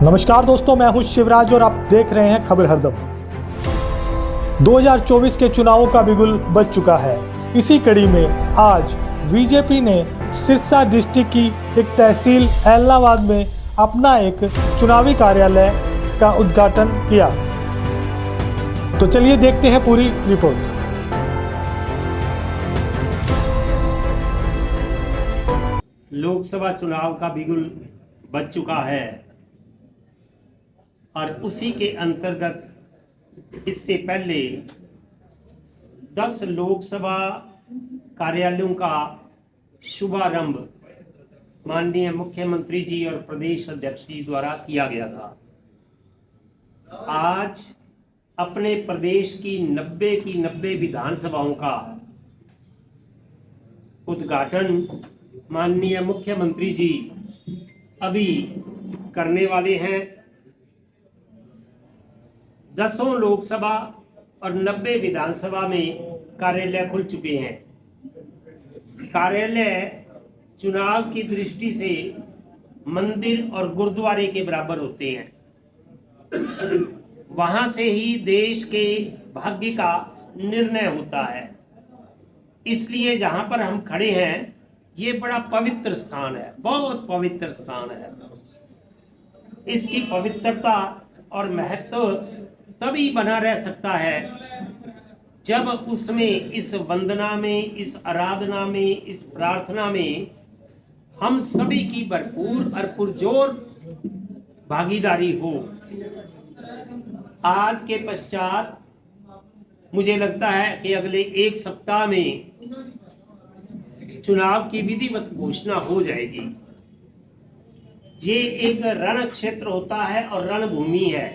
नमस्कार दोस्तों, मैं हूं शिवराज और आप देख रहे हैं खबर हरदम। 2024 के चुनावों का बिगुल बज चुका है। इसी कड़ी में आज बीजेपी ने सिरसा डिस्ट्रिक्ट की एक तहसील ऐलनाबाद में अपना एक चुनावी कार्यालय का उद्घाटन किया। तो चलिए देखते हैं पूरी रिपोर्ट। लोकसभा चुनाव का बिगुल बज चुका है और उसी के अंतर्गत इससे पहले 10 लोकसभा कार्यालयों का शुभारंभ माननीय मुख्यमंत्री जी और प्रदेश अध्यक्ष जी द्वारा किया गया था। आज अपने प्रदेश की 90 विधानसभाओं का उद्घाटन माननीय मुख्यमंत्री जी अभी करने वाले हैं। 10 लोकसभा और 90 विधानसभा में कार्यालय खुल चुके हैं। कार्यालय चुनाव की दृष्टि से मंदिर और गुरुद्वारे के बराबर होते हैं। वहां से ही देश के भाग्य का निर्णय होता है। इसलिए जहां पर हम खड़े हैं ये बड़ा पवित्र स्थान है, बहुत पवित्र स्थान है। इसकी पवित्रता और महत्व तभी बना रह सकता है जब उसमें, इस वंदना में, इस आराधना में, इस प्रार्थना में हम सभी की भरपूर और पुरजोर भागीदारी हो। आज के पश्चात मुझे लगता है कि अगले एक सप्ताह में चुनाव की विधिवत घोषणा हो जाएगी। ये एक रण क्षेत्र होता है और रणभूमि है।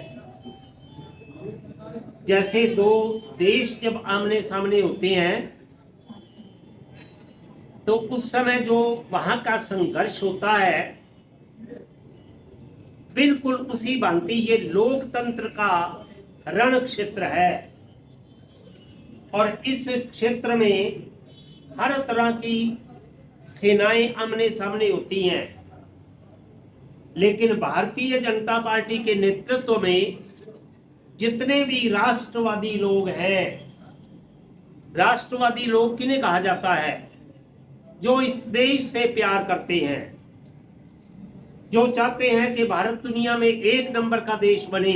जैसे दो देश जब आमने सामने होते हैं तो उस समय जो वहां का संघर्ष होता है, बिल्कुल उसी भांति ये लोकतंत्र का रण क्षेत्र है। और इस क्षेत्र में हर तरह की सेनाएं आमने सामने होती हैं, लेकिन भारतीय जनता पार्टी के नेतृत्व में जितने भी राष्ट्रवादी लोग हैं, राष्ट्रवादी लोग किन्हें कहा जाता है? जो इस देश से प्यार करते हैं, जो चाहते हैं कि भारत दुनिया में एक नंबर का देश बने,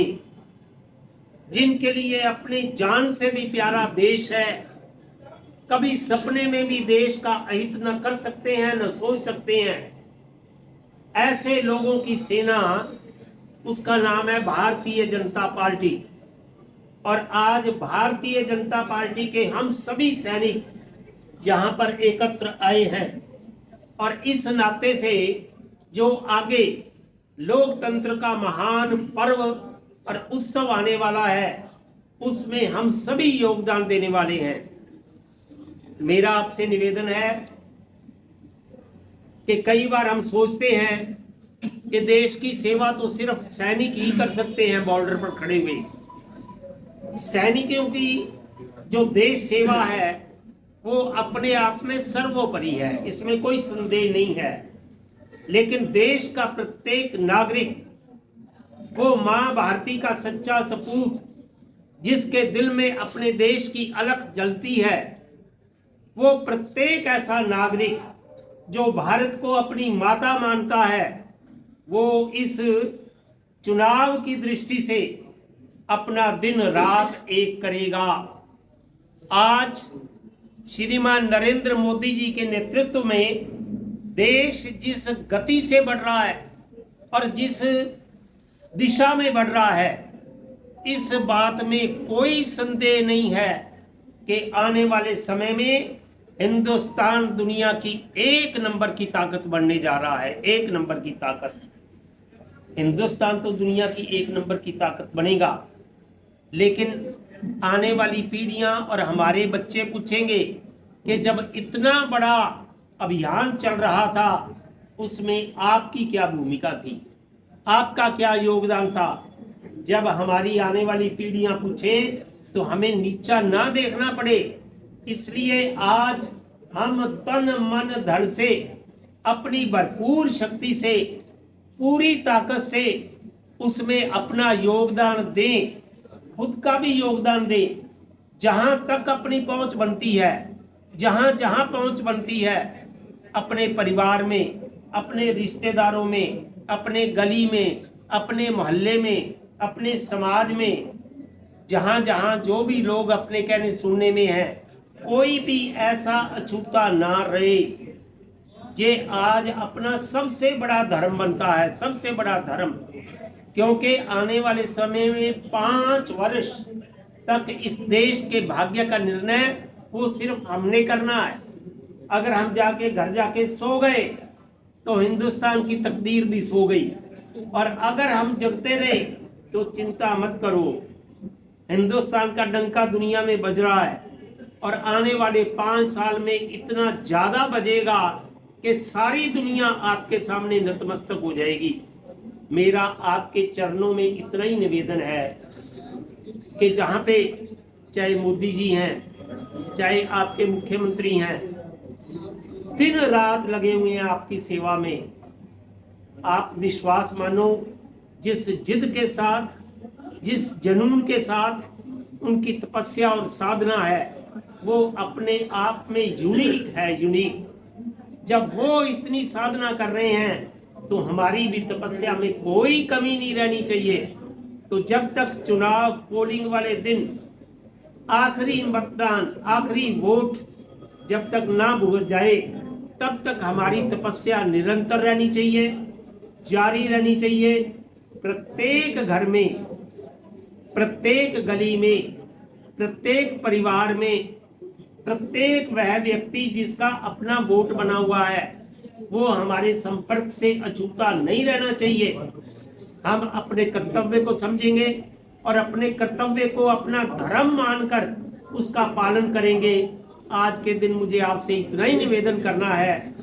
जिनके लिए अपनी जान से भी प्यारा देश है, कभी सपने में भी देश का अहित न कर सकते हैं, न सोच सकते हैं, ऐसे लोगों की सेना, उसका नाम है भारतीय जनता पार्टी। और आज भारतीय जनता पार्टी के हम सभी सैनिक यहां पर एकत्र आए हैं और इस नाते से जो आगे लोकतंत्र का महान पर्व और उत्सव आने वाला है, उसमें हम सभी योगदान देने वाले हैं। मेरा आपसे निवेदन है कि कई बार हम सोचते हैं कि देश की सेवा तो सिर्फ सैनिक ही कर सकते हैं। बॉर्डर पर खड़े हुए सैनिकों की जो देश सेवा है वो अपने आप में सर्वोपरि है, इसमें कोई संदेह नहीं है। लेकिन देश का प्रत्येक नागरिक, वो मां भारती का सच्चा सपूत, जिसके दिल में अपने देश की अलख जलती है, वो प्रत्येक ऐसा नागरिक जो भारत को अपनी माता मानता है, वो इस चुनाव की दृष्टि से अपना दिन रात एक करेगा। आज श्रीमान नरेंद्र मोदी जी के नेतृत्व में देश जिस गति से बढ़ रहा है और जिस दिशा में बढ़ रहा है, इस बात में कोई संदेह नहीं है कि आने वाले समय में हिंदुस्तान दुनिया की एक नंबर की ताकत बनने जा रहा है। एक नंबर की ताकत। हिंदुस्तान तो दुनिया की एक नंबर की ताकत बनेगा, लेकिन आने वाली पीढ़ियां और हमारे बच्चे पूछेंगे कि जब इतना बड़ा अभियान चल रहा था, उसमें आपकी क्या भूमिका थी, आपका क्या योगदान था। जब हमारी आने वाली पीढ़ियां पूछें तो हमें नीचा ना देखना पड़े, इसलिए आज हम तन मन धन से, अपनी भरपूर शक्ति से, पूरी ताकत से उसमें अपना योगदान दें, खुद का भी योगदान दें। जहां तक अपनी पहुंच बनती है, जहां जहां पहुंच बनती है, अपने परिवार में, अपने रिश्तेदारों में, अपने गली में, अपने मोहल्ले में, अपने समाज में, जहां जहां जो भी लोग अपने कहने सुनने में है, कोई भी ऐसा अछूता ना रहे। ये आज अपना सबसे बड़ा धर्म बनता है, सबसे बड़ा धर्म, क्योंकि आने वाले समय में 5 वर्ष तक इस देश के भाग्य का निर्णय वो सिर्फ हमने करना है। अगर हम जाके घर जाके सो गए तो हिंदुस्तान की तकदीर भी सो गई, और अगर हम जगते रहे तो चिंता मत करो, हिंदुस्तान का डंका दुनिया में बज रहा है, और आने वाले 5 साल में इतना ज्यादा बजेगा कि सारी दुनिया आपके सामने नतमस्तक हो जाएगी। मेरा आपके चरणों में इतना ही निवेदन है कि जहाँ पे चाहे मोदी जी हैं, चाहे आपके मुख्यमंत्री हैं, दिन रात लगे हुए हैं आपकी सेवा में। आप विश्वास मानो, जिस जिद के साथ, जिस जुनून के साथ उनकी तपस्या और साधना है, वो अपने आप में यूनिक है, यूनिक। जब वो इतनी साधना कर रहे हैं तो हमारी भी तपस्या में कोई कमी नहीं रहनी चाहिए। तो जब तक चुनाव पोलिंग वाले दिन आखिरी मतदान, आखिरी वोट जब तक ना भुगत जाए, तब तक हमारी तपस्या निरंतर रहनी चाहिए, जारी रहनी चाहिए। प्रत्येक घर में, प्रत्येक गली में, प्रत्येक परिवार में, प्रत्येक वह व्यक्ति जिसका अपना वोट बना हुआ है, वो हमारे संपर्क से अछूता नहीं रहना चाहिए। हम अपने कर्तव्य को समझेंगे और अपने कर्तव्य को अपना धर्म मानकर उसका पालन करेंगे। आज के दिन मुझे आपसे इतना ही निवेदन करना है,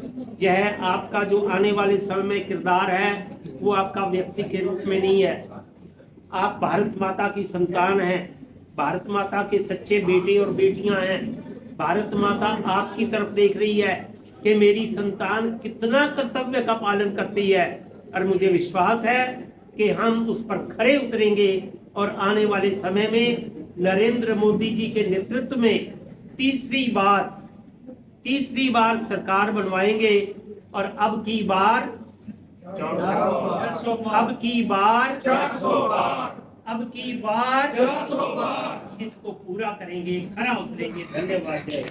यह आपका जो आने वाले समय में किरदार है वो आपका व्यक्ति के रूप में नहीं है। आप भारत माता की संतान हैं, भारत माता के सच्चे बेटे और बेटियां हैं। भारत माता आपकी तरफ देख रही है कि मेरी संतान कितना कर्तव्य का पालन करती है, और मुझे विश्वास है कि हम उस पर खरे उतरेंगे और आने वाले समय में नरेंद्र मोदी जी के नेतृत्व में तीसरी बार सरकार बनवाएंगे। और अब की बार इसको पूरा करेंगे, खरा उतरेंगे। धन्यवाद। जय